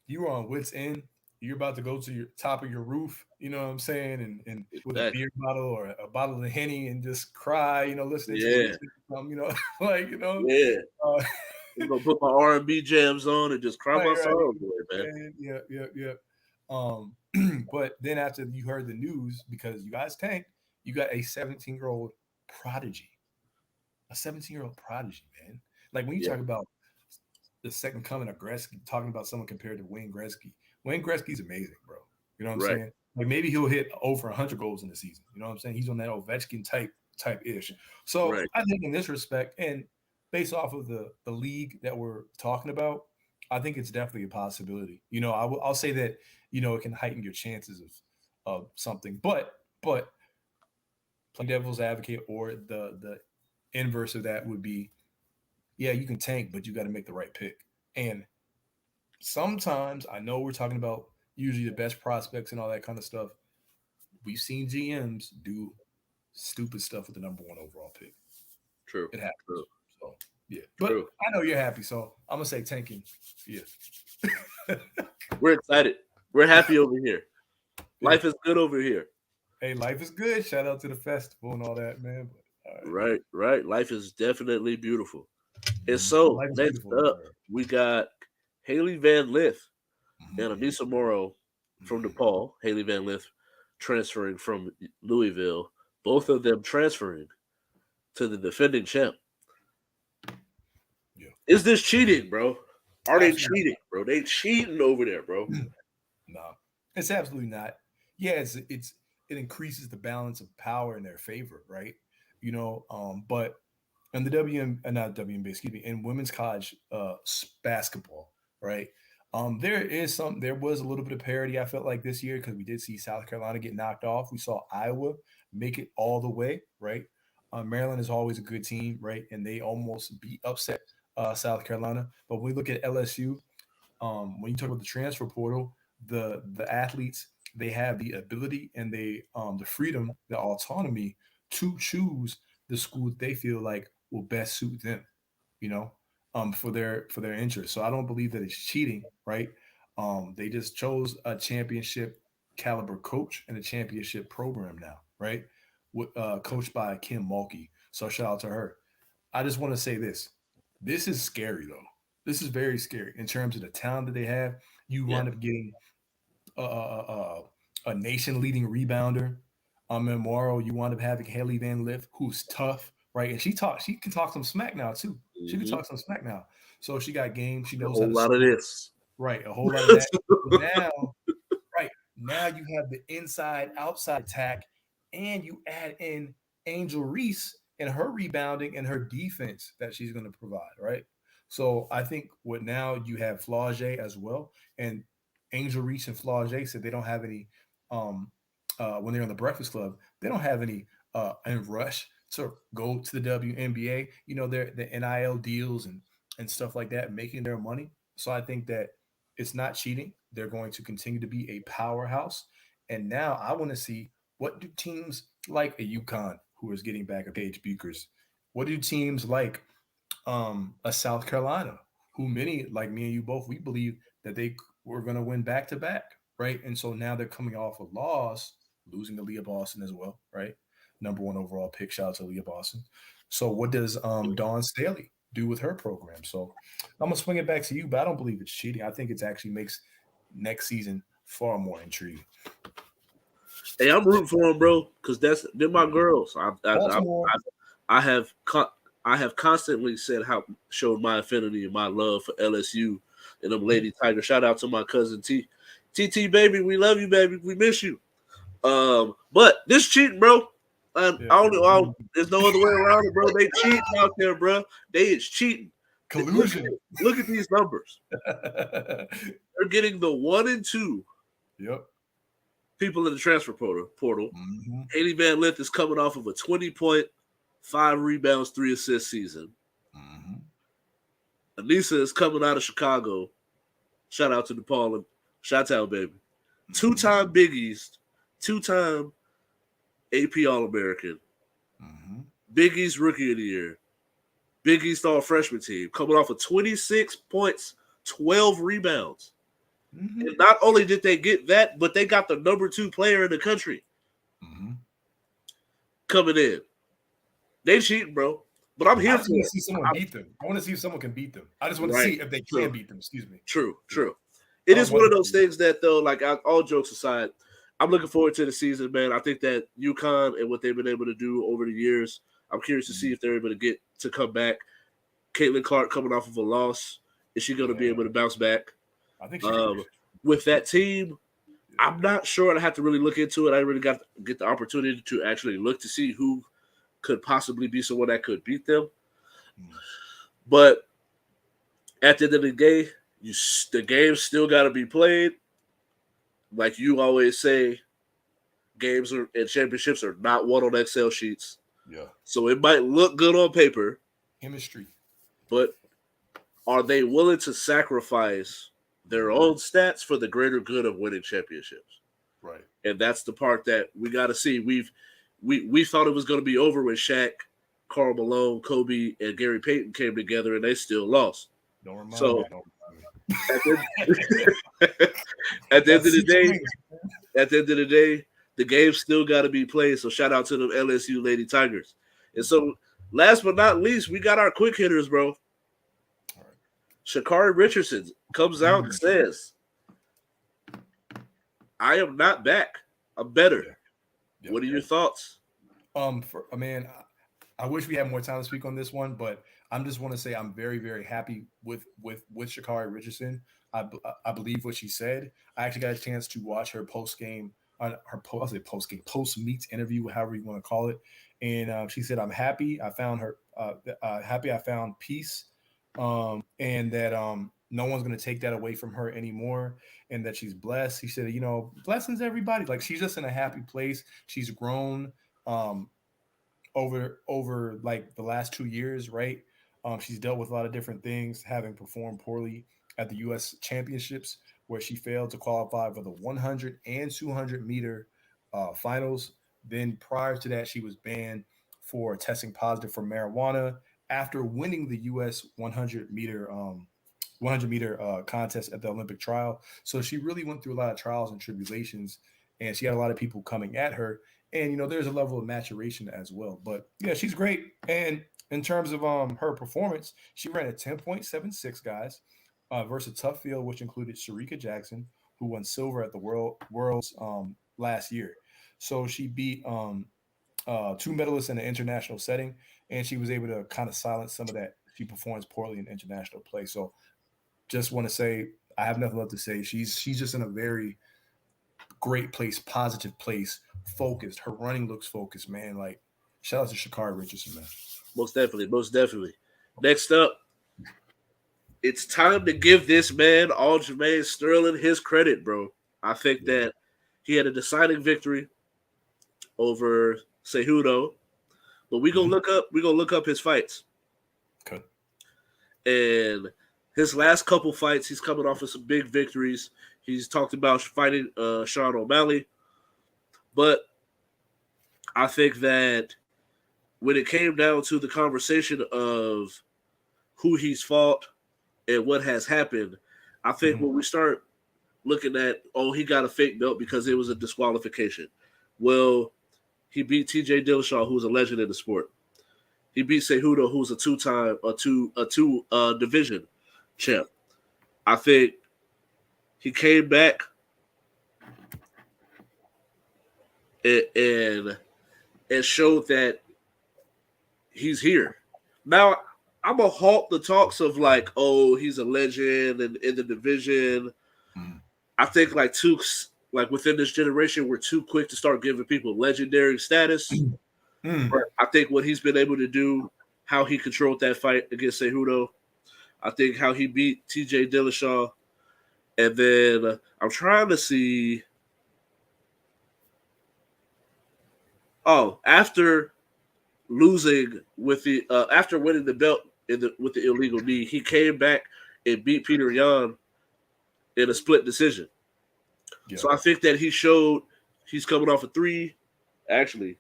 you were on wits end. You're about to go to your top of your roof, you know what I'm saying, and with a Exactly. beer bottle or a bottle of Henny and just cry, you know, listening to the Yeah, music, you know, like yeah. uh, I'm gonna put my R&B jams on and just cry right, my right, songs away, man. and yeah, yeah, yeah. Um, but then after you heard the news, because you guys tanked, you got a 17-year-old prodigy, a 17-year-old prodigy, man. Like when you Yeah, talk about the second coming of Gretzky, talking about someone compared to Wayne Gretzky. Wayne Gretzky's amazing, bro. You know what I'm right. saying? Like maybe he'll hit over 100 goals in the season. You know what I'm saying? He's on that Ovechkin type ish. So Right. I think in this respect, and based off of the league that we're talking about, I think it's definitely a possibility. You know, I'll say that you know it can heighten your chances of something, but playing devil's advocate or the inverse of that would be yeah, you can tank, but you got to make the right pick. And sometimes I know we're talking about usually the best prospects and all that kind of stuff. We've seen GMs do stupid stuff with the number one overall pick. True. It happens. True. So yeah, but True. I know you're happy, so I'm gonna say tanking. Yeah, We're excited. We're happy over here. yeah. Life is good over here. Hey, life is good. Shout out to the festival and all that, man. But all right, Right. Right. Life is definitely beautiful. And mhm. so Life is next beautiful over up, there. we got Haley Van Lith and Mhm, Anissa Morrow from mhm. DePaul. Haley Van Lith transferring from Louisville. Both of them transferring to the defending champ. Yeah, Is this cheating, bro? Are they absolutely. cheating, bro? They cheating over there, bro. No, it's absolutely not. Yeah, it increases the balance of power in their favor, right? You know, but in the not WNBA, excuse me, in women's college basketball, right? There was a little bit of parity. I felt like this year because we did see South Carolina get knocked off. We saw Iowa make it all the way, right? Maryland is always a good team, right? And they almost beat upset South Carolina. But when we look at LSU, when you talk about the transfer portal, the athletes they have the ability and the freedom, the autonomy to choose the school that they feel like will best suit them, you know, for their interests. So I don't believe that it's cheating, right? They just chose a championship caliber coach and a championship program now, right? Coached by Kim Mulkey. So shout out to her. I just want to say this. This is scary though. This is very scary in terms of the talent that they have. You Yeah. wind up getting a nation leading rebounder. Memorial, you wind up having Haley Van Lith, who's tough, right? And she can talk some smack now too. She can Hmm. talk some smack now. So she got game. She A knows how whole to lot of score. this. Right, a whole lot of that. But now, right now, you have the inside outside attack, and you add in Angel Reese and her rebounding and her defense that she's going to provide. Right. So I think what now you have Flau'jae as well, and Angel Reese and Flau'jae said they don't have any um when they're on the Breakfast Club, they don't have any in rush to go to the WNBA. You know, they're the NIL deals and stuff like that, making their money. So I think that it's not cheating. They're going to continue to be a powerhouse. And now I want to see, what do teams like a UConn, who is getting back a Paige Buchers, what do teams like a South Carolina, who many like me and you both, we believe that they were going to win back to back, right? And so now they're coming off a loss, losing to Leah Boston as well, right? Number one overall pick. Shout out to Leah Boston. So what does Dawn Staley do with her program? So I'm gonna swing it back to you, but I don't believe it's cheating. I think it actually makes next season far more intriguing. Hey, I'm rooting for them, bro, because they're my girls. Baltimore. I have I have constantly said how showed my affinity and my love for LSU and them Lady Tigers. Shout out to my cousin TT baby. We love you, baby. We miss you. But this cheating, bro. Yeah. I don't know. There's no other way around it, bro. They cheating out there, bro. They is cheating. Collusion. Look at these numbers. They're getting the 1 and 2 Yep. people in the transfer portal. Hmm. Haley Van Lith is coming off of a 20 point, 5 rebounds, 3 assist season. Hmm. Anissa is coming out of Chicago. Shout out to DePaul and shout out, baby. Hmm. 2-time Big East, 2-time AP All American, Hmm. Big East Rookie of the Year, Big East All Freshman team, coming off of 26 points, 12 rebounds. Hmm. And not only did they get that, but they got the number 2 player in the country Hmm. coming in. They cheating, bro. But I'm I here just want for to it. see someone beat them. I want to see if someone can beat them. I just want to Right. see if they True. can beat them. Excuse me. True. Yeah. True. It is What one of about those you? things that, though, like all jokes aside, I'm looking forward to the season, man. I think that UConn and what they've been able to do over the years, I'm curious to see if they're able to get to come back. Caitlin Clark coming off of a loss, is she going to be Yeah, able to bounce back? I think she can. Um, with that team, Yeah. I'm not sure. I have to really look into it. I really got to get the opportunity to actually look to see who could possibly be someone that could beat them. Mm. But at the end of the day, the game still got to be played. Like you always say, games and championships are not won on Excel sheets. Yeah. So it might look good on paper, Chemistry. but are they willing to sacrifice their Hmm. own stats for the greater good of winning championships? Right. And that's the part that we got to see. We thought it was going to be over when Shaq, Karl Malone, Kobe, and Gary Payton came together, and they still lost. Don't remind So me. Don't remind at the, me. at the end That's of the six day, rings. at the end of the day, the game still got to be played. So shout out to them LSU Lady Tigers. And so last but not least, we got our quick hitters, bro. All right. Shakari Richardson comes out and says, "I am not back. I'm better." Yeah. Yep. What are your thoughts? I mean, I wish we had more time to speak on this one, but I'm just want to say I'm very, very happy with Shakari Richardson. I believe what she said. I actually got a chance to watch her post game on her I'll say post game post meet interview, however you want to call it. And she said, "I'm happy. I found her. Happy. I found peace, and that no one's going to take that away from her anymore, and that she's blessed." She said, blessings everybody. Like she's just in a happy place. She's grown. Um, over like the last 2 years, right? She's dealt with a lot of different things, having performed poorly at the U.S. Championships, where she failed to qualify for the 100 and 200-meter finals. Then prior to that, she was banned for testing positive for marijuana after winning the U.S. 100-meter contest at the Olympic trial. So she really went through a lot of trials and tribulations, and she had a lot of people coming at her. And there's a level of maturation as well. But yeah, she's great, and In terms of her performance, she ran a 10.76 guys versus a tough field, which included Sharika Jackson, who won silver at the Worlds last year. So she beat two medalists in an international setting, and she was able to kind of silence some of that. She performs poorly in international play. So just want to say I have nothing left to say. She's just in a very great place, positive place, focused. Her running looks focused, man. Like shout out to Shakari Richardson, man. Most definitely, most definitely. Next up, it's time to give this man, Aljamain Sterling, his credit, bro. I think Yeah. that he had a deciding victory over Cejudo, but Mm-hmm. we gonna look up his fights. Okay. And his last couple fights, he's coming off of some big victories. He's talked about fighting Sean O'Malley, but I think that when it came down to the conversation of who he's fought and what has happened, I think Mm-hmm. when we start looking at, oh, he got a fake belt because it was a disqualification. Well, he beat T.J. Dillashaw, who's a legend in the sport. He beat Cejudo, who's a two division champ. I think he came back and and, and showed that he's here. Now I'm gonna halt the talks of like, oh, he's a legend and in the division. Mm-hmm. I think like within this generation, we're too quick to start giving people legendary status. Mm. But I think what he's been able to do, how he controlled that fight against Cejudo, I think how he beat T.J. Dillashaw, and then I'm trying to see. Oh, after losing with the after winning the belt with the illegal knee, he came back and beat Peter Yan in a split decision. Yeah. So I think that he showed he's coming off a three. Actually,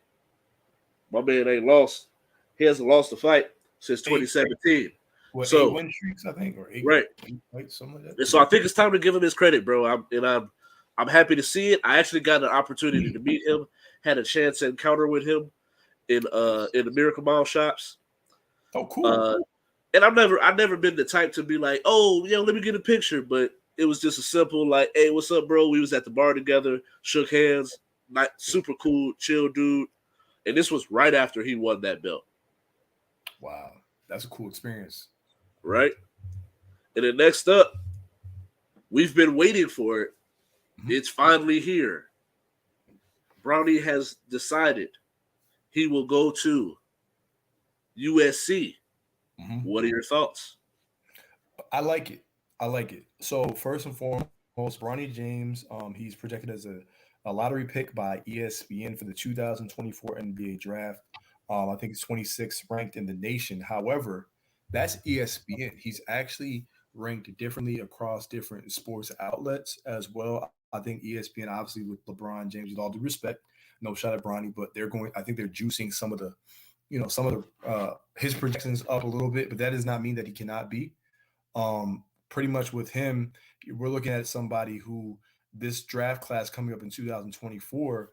my man ain't lost. He hasn't lost a fight since Eight. 2017. What eight So win streaks, I think, or eight, right, eight fights, something like that. and so Yeah. I think it's time to give him his credit, bro. I'm happy to see it. I actually got an opportunity to meet him, had a chance to encounter with him in the Miracle Mile shops. Oh, cool. Uh, and I've never been the type to be like, oh, let me get a picture. But it was just a simple like, hey, what's up, bro? We was at the bar together, shook hands, not Yeah. super cool, chill dude. And this was right after he won that belt, Wow. That's a cool experience. right? And then next up, we've been waiting for it. Mhm. It's finally here. Brownie has decided he will go to USC. Mhm. What are your thoughts? I like it. I like it. So first and foremost, Bronny James, he's projected as a lottery pick by ESPN for the 2024 NBA draft. I think he's 26th ranked in the nation. However, that's ESPN. He's actually ranked differently across different sports outlets as well. I think ESPN, obviously with LeBron James, with all due respect, no shot at Bronny, but they're going. I think they're juicing some of the, some of the his projections up a little bit, but that does not mean that he cannot be. Pretty much with him, we're looking at somebody who this draft class coming up in 2024,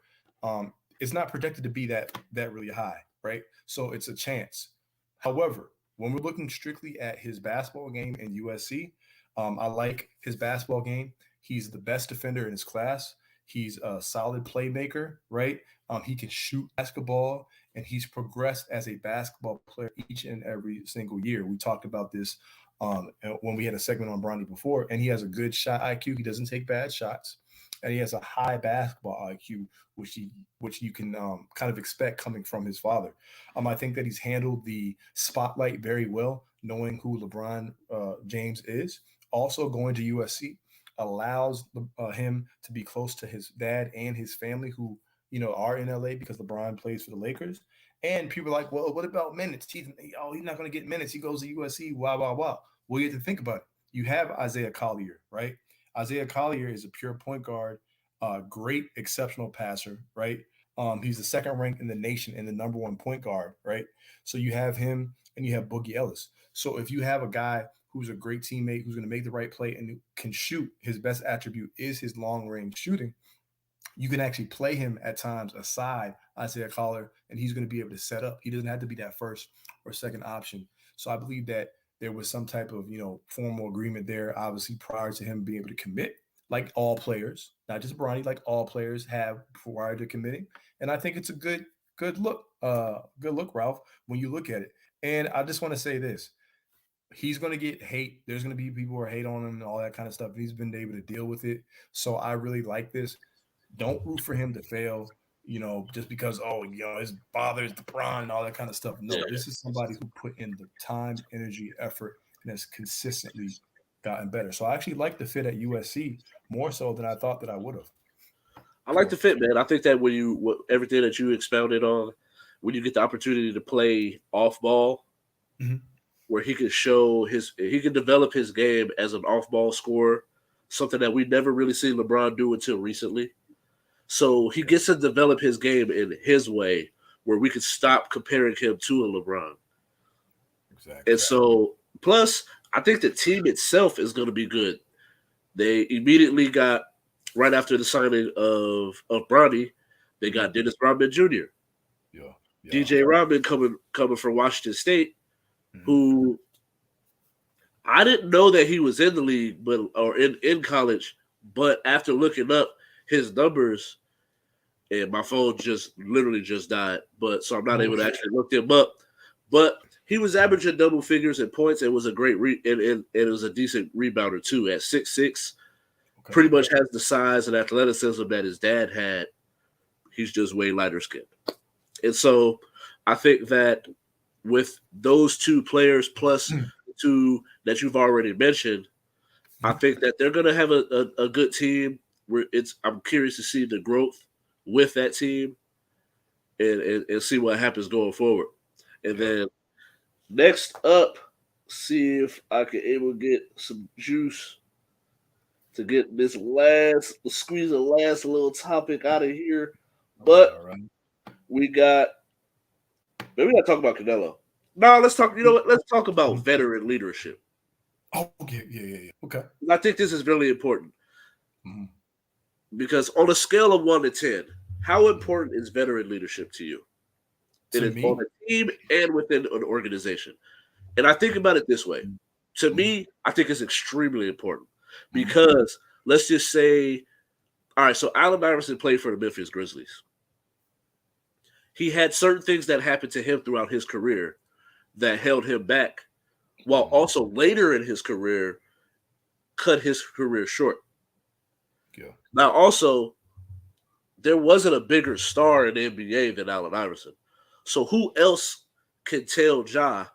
it's not projected to be that really high, right? So it's a chance. However, when we're looking strictly at his basketball game in USC, I like his basketball game. He's the best defender in his class. He's a solid playmaker, right? He can shoot basketball, and he's progressed as a basketball player each and every single year. We talked about this when we had a segment on Bronny before, and he has a good shot IQ. He doesn't take bad shots, and he has a high basketball IQ, which you can kind of expect coming from his father. I think that he's handled the spotlight very well, knowing who LeBron James is. Also, going to USC allows him to be close to his dad and his family, who are in LA because LeBron plays for the Lakers. And people are like, well, what about minutes? He's not going to get minutes. He goes to USC. Wow, wow, wow. Well, you have to think about it. You have Isaiah Collier, right? Isaiah Collier is a pure point guard, great, exceptional passer, right? He's the second ranked in the nation and the number one point guard, right? So you have him and you have Boogie Ellis. So if you have a guy who's a great teammate, who's going to make the right play and can shoot, his best attribute is his long range shooting. You can actually play him at times aside Isaiah Collar, and he's going to be able to set up. He doesn't have to be that first or second option. So I believe that there was some type of formal agreement there, obviously prior to him being able to commit, like all players, not just Bronny, like all players have prior to committing. And I think it's a good look, Ralph, when you look at it. And I just want to say this: he's going to get hate. There's going to be people who are hate on him and all that kind of stuff. He's been able to deal with it. So I really like this. Don't root for him to fail, just because, his father is LeBron and all that kind of stuff. No, Yeah. this is somebody who put in the time, energy, effort, and has consistently gotten better. So I actually like the fit at USC more so than I thought that I would have. I like the So, fit, man. I think that everything that you expounded on, when you get the opportunity to play off ball, mhm. where he can develop his game as an off ball scorer, something that we never really seen LeBron do until recently. So he gets to develop his game in his way, where we could stop comparing him to a LeBron. Exactly. And so, plus, I think the team itself is going to be good. They immediately got, right after the signing of Bronny, they got Dennis Rodman Jr. Yeah. DJ Rodman coming from Washington State, Mhm. who I didn't know that he was in the league, or in college. But after looking up his numbers, and my phone just literally just died, so I'm not Oh, able to actually look them up. But he was averaging double figures in points. It was a great and it was a decent rebounder too. At 6'6", okay. pretty much has the size and athleticism that his dad had. He's just way lighter skinned. And so I think that with those two players plus two that you've already mentioned, I think that they're going to have a good team. I'm curious to see the growth with that team and see what happens going forward. And Yeah. then next up, see if I can able to get some juice to get squeeze the last little topic out of here. But All right. we got maybe we got to talk about Canelo. No, let's talk. You know what? Let's talk about Mhm. veteran leadership. Oh, okay. Yeah. Okay. I think this is really important Mhm. because on a scale of 1 to 10, how important is veteran leadership to you? It To is on me, a team and within an organization. And I think about it this way. To mhm, me, I think it's extremely important mhm, because let's just say, all right, so Allen Iverson played for the Memphis Grizzlies. He had certain things that happened to him throughout his career that held him back, while mhm. also later in his career cut his career short. Yeah. Now, also, there wasn't a bigger star in the NBA than Allen Iverson. So who else can tell Ja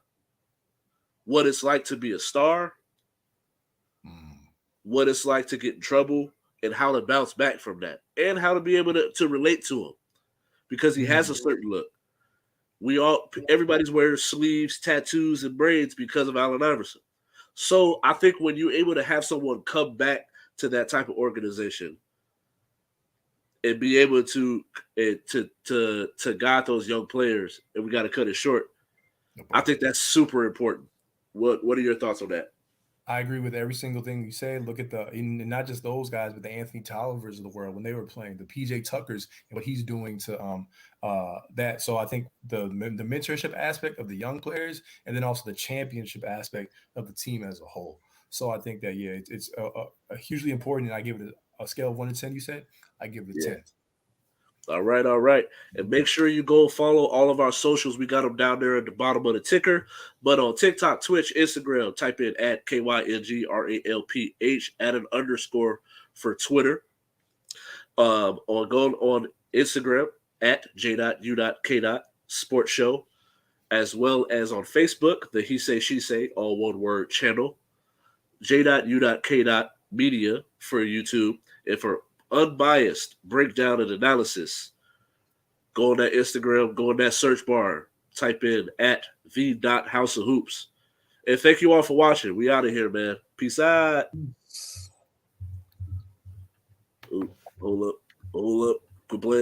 what it's like to be a star, Mm. what it's like to get in trouble, and how to bounce back from that, and how to be able to relate to him because he has Mm. a certain look. Everybody's wearing sleeves, tattoos, and braids because of Allen Iverson. So I think when you're able to have someone come back to that type of organization and be able to guide those young players, and we got to cut it short. No I problem. think that's super important. What are your thoughts on that? I agree with every single thing you say. Look at and not just those guys, but the Anthony Tollivers of the world when they were playing, the PJ Tuckers and what he's doing to that. So I think the mentorship aspect of the young players, and then also the championship aspect of the team as a whole. So I think that it's a hugely important. And I give it a scale of 1 to 10. You said I give it a Yeah. 10. All right, all right. And make sure you go follow all of our socials. We got them down there at the bottom of the ticker. But on TikTok, Twitch, Instagram, type in at KYNGRALPH, add an underscore for Twitter. On Instagram at J.U.K. Sports Show, as well as on Facebook, the He Say She Say, all one word channel, J.U.K. Media for YouTube, and for unbiased breakdown and analysis, go on that Instagram, go on that search bar, type in at the.house of hoops. And thank you all for watching. We out of here, man. Peace out. Ooh, hold up. Hold up. Quit playing.